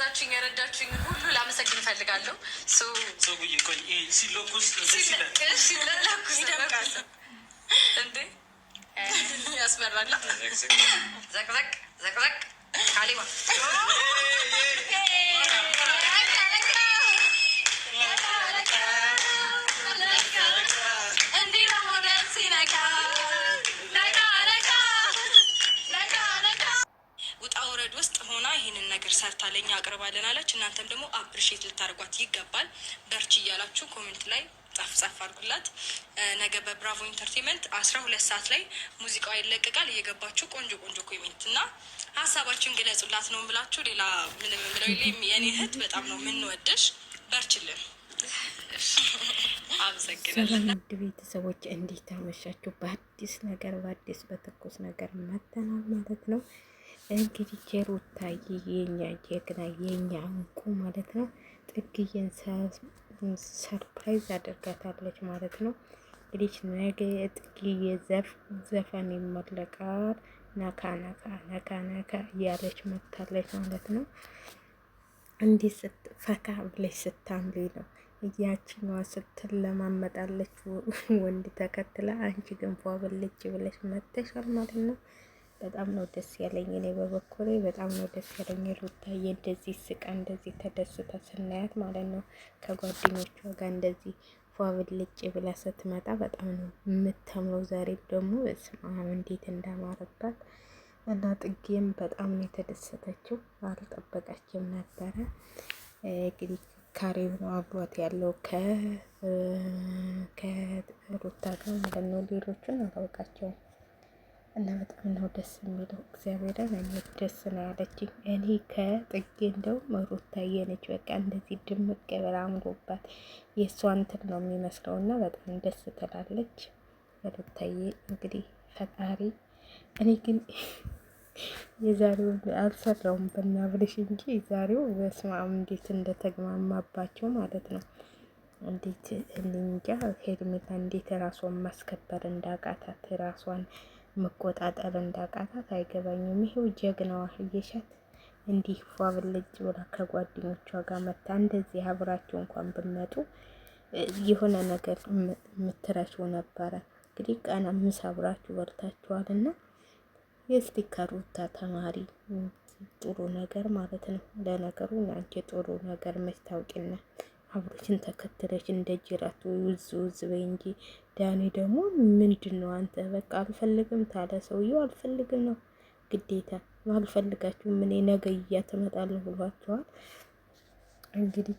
ያገዛችሁኝ የረዳችሁኝ ሁሉ ላመሰግን እፈልጋለሁ። ሲለኩስ እንዴ ያስመራል። ዘቅዘቅ ዘቅዘቅ ካሊማ ሰርታ ለኛ አቅርባለን አለች። እናንተም ደግሞ አፕሪሼት ልታደርጓት ይገባል። በርቺ እያላችሁ ኮሜንት ላይ ጻፍ አድርጉላት። ነገ በብራቮ ኢንተርቴንመንት 12 ሰዓት ላይ ሙዚቃዋ ይለቀቃል። እየገባችሁ ቆንጆ ኮሜንት እና ሀሳባችሁን ግለጹላት ነው ብላችሁ። ሌላ ምንም ብለው የኔ እህት በጣም ነው የምንወደሽ። በርችልን። ሰላም ውድ ቤተሰቦች እንዴት አመሻችሁ? በአዲስ ነገር በትኩስ ነገር መተናል ማለት ነው። እንግዲህ ሩታዬ የኛ ጀግና የኛ እንቁ ማለት ነው። ጥግዬን ሰርፕራይዝ አድርጋታለች ማለት ነው። እንግዲህ ነገ ጥግዬ ዘፈን ይመለቃል። ነካ ነካ ነካ ነካ እያለች መታለች ማለት ነው። እንዲህ ፈካ ብለሽ ስታምሪ ነው እያችኛዋ ስትል ለማመጣለች ወንድ ተከትላ፣ አንቺ ግን ፏ ብልጭ ብለሽ መተሻል ማለት ነው። በጣም ነው ደስ ያለኝ። እኔ በበኩሌ በጣም ነው ደስ ያለኝ። ሩታዬ እንደዚህ ስቃ እንደዚህ ተደስታ ስናያት ማለት ነው ከጓደኞቿ ጋር እንደዚህ ፏ ብልጭ ብላ ስትመጣ በጣም ነው የምታምረው። ዛሬ ደግሞ በስማም እንዴት እንዳማረባት እና ጥጌም በጣም ነው የተደሰተችው። አልጠበቀችም ነበረ። እንግዲህ ካሬው ነው አብሯት ያለው ከሩታ ጋር ማለት ነው። ሌሎቹን አላውቃቸውም። እና በጣም ነው ደስ የሚለው። እግዚአብሔርን እኔ ደስ ነው ያለችኝ። እኔ ከጥጌ እንደው ሩታዬ ነች በቃ እንደዚህ ድምቅ ብላ አምሮባት የእሷ እንትን ነው የሚመስለው እና በጣም ደስ ትላለች ሩታዬ። እንግዲህ ፈጣሪ እኔ ግን የዛሬው አልሰራውም ብናብልሽ እንጂ የዛሬው በስመ አብ እንዴት እንደተግማማባቸው ማለት ነው። እንዴት እንጃ ሄርሜላ እንዴት ራሷን ማስከበር እንዳቃታት ራሷን መቆጣጠር እንዳቃታት አይገባኝም። ይሄው ጀግናዋ እየሻት እንዲህ ፏ ብልጭ ብላ ከጓደኞቿ ጋር መታ እንደዚህ አብራችሁ እንኳን ብመጡ የሆነ ነገር የምትረሺው ነበረ። እንግዲህ ቀን ምሳ አብራችሁ በልታችኋልና የእስቲ ከሩታ ተማሪ ጥሩ ነገር ማለት ነው። ለነገሩ አንቺ ጥሩ ነገር መች ታውቂና አብሮችን ተከትለሽ እንደ ጅራቱ ውዝ በይ እንጂ። ዳኒ ደግሞ ምንድን ነው አንተ በቃ አልፈልግም ታለ ሰውየው አልፈልግም ነው ግዴታ አልፈልጋችሁም እኔ ነገ እያተመጣለሁ ብሏቸዋል። እንግዲህ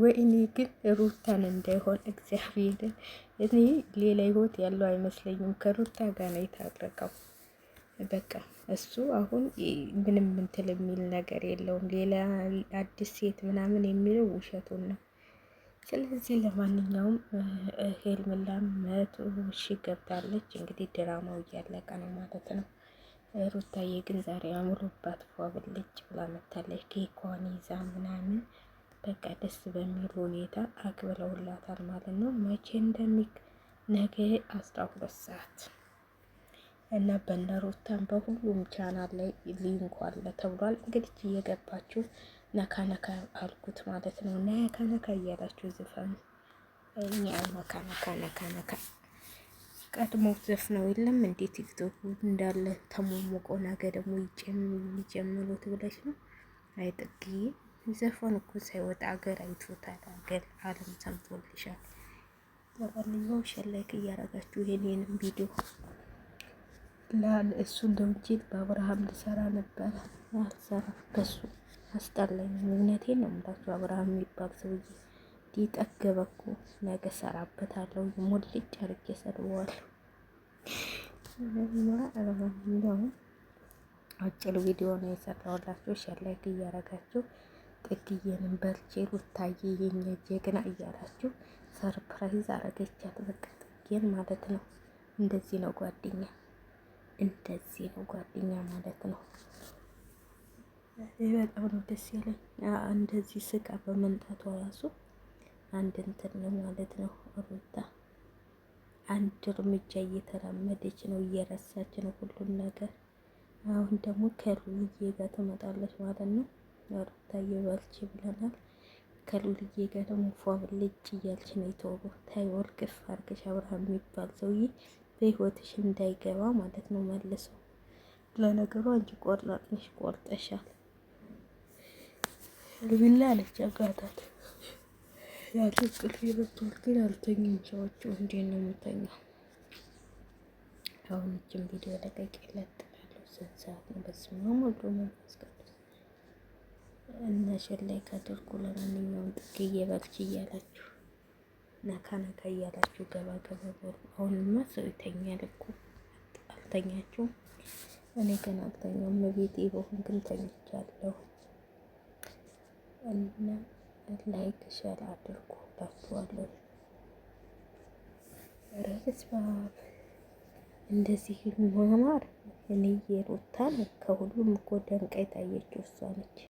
ወይኔ ግን ሩታን እንዳይሆን እግዚአብሔርን እኔ ሌላ ህይወት ያለው አይመስለኝም። ከሩታ ጋር ነው የታረቀው። በቃ እሱ አሁን ምንም እንትን የሚል ነገር የለውም። ሌላ አዲስ ሴት ምናምን የሚለው ውሸቱን ነው። ስለዚህ ለማንኛውም ሄርሜላ 100,000 ገብታለች። እንግዲህ ድራማው እያለቀ ነው ማለት ነው። ሩታዬ ግን ዛሬ አምሮባት ፏ ብልጭ ብላ መታለች። ኬኳን ይዛ ምናምን በቃ ደስ በሚል ሁኔታ አክብረውላታል ማለት ነው። መቼ ነገ 12 ሰዓት እና በነሩታን በሁሉም ቻናል ላይ ሊንኩ አለ ተብሏል። እንግዲህ እየገባችሁ ነካ ነካ አልኩት ማለት ነው። ነካ ነካ እያላችሁ ዝፈኑ። እኛ ነካ ነካ ነካ ነካ ቀድሞ ዘፍነው የለም እንዴ ቲክቶክ እንዳለ ተሞሞቆ ነገ ደግሞ ይጀምሩት ብለሽ ነው። አይጥግዬ ዘፈኑ እኮ ሳይወጣ አገር አይቶታል። አገር ዓለም ሰምቶልሻል። ለማንኛውም ሸላይክ እያረጋችሁ ይሄንን ቪዲዮ እሱ እንደው እንጂ በአብርሃም ልሰራ ነበረ አልሰራ በሱ አስጠላኝ። እውነቴን ነው የምላችሁ። አብርሃም የሚባል ሰውዬ ሊጠገበ እኮ ነገ ሰራበታለሁ። ሞልጭ አርጌ ሰድበዋለሁ። ለማንኛውም አጭር ቪዲዮ ነው የሰራሁላችሁ። ሼር ላይክ እያረጋችሁ ጥግዬንም በርቼ ሩታዬ የኛ ጀግና እያላችሁ ሰርፕራይዝ አረገቻት። በቃ ጥግዬን ማለት ነው። እንደዚህ ነው ጓደኛ ማለት ነው። በጣም ነው ደስ ያለኝ። እንደዚህ ስቃ በመምጣቷ ራሱ አንድ እንትን ነው ማለት ነው። ሩታ አንድ እርምጃ እየተራመደች ነው፣ እየረሳች ነው ሁሉን ነገር። አሁን ደግሞ ከሩዬ ጋር ትመጣለች ማለት ነው። ሩታዬ በርቺ ብለናል። ከሉልዬ ጋር ደግሞ ፏ ብልጭ እያልሽ ነው የተወሩ ታይ ወርቅፍ አርገሽ አብርሃም የሚባል ሰውዬ በህይወትሽ እንዳይገባ ማለት ነው መልሶ። ለነገሩ አንቺ ቆራጥ ነሽ፣ ቆርጠሻል። ልብላ አለች አጋታት ያለ ቅልፍ የበቷል። ግን አልተኙም ሰዎቹ። እንዴት ነው የምተኛው? አሁን እችን ቪዲዮ ለቀቅ ይለጥፋለሁ። ስንት ሰዓት ነው? በስመ አብ ወወልድ ወመንፈስ ቅዱስ። እና ሸላይ ካደርኩ ለማንኛውም ጥግዬ በርቺ እያላችሁ ነካ ነካ እያላችሁ ገባ ገባ በሉ። አሁንማ ሰው ይተኛል እኮ አልተኛችሁም? እኔ ገና አልተኛም። ቤቴ በሆን ግን ተኝቻለሁ። እና ላይክ ሸር አድርጉ ላችኋለሁ። ኧረ በስመ አብ እንደዚህ ማማር እኔ የሩታ ነው። ከሁሉም እኮ ደምቃ የታየችው እሷ ነች።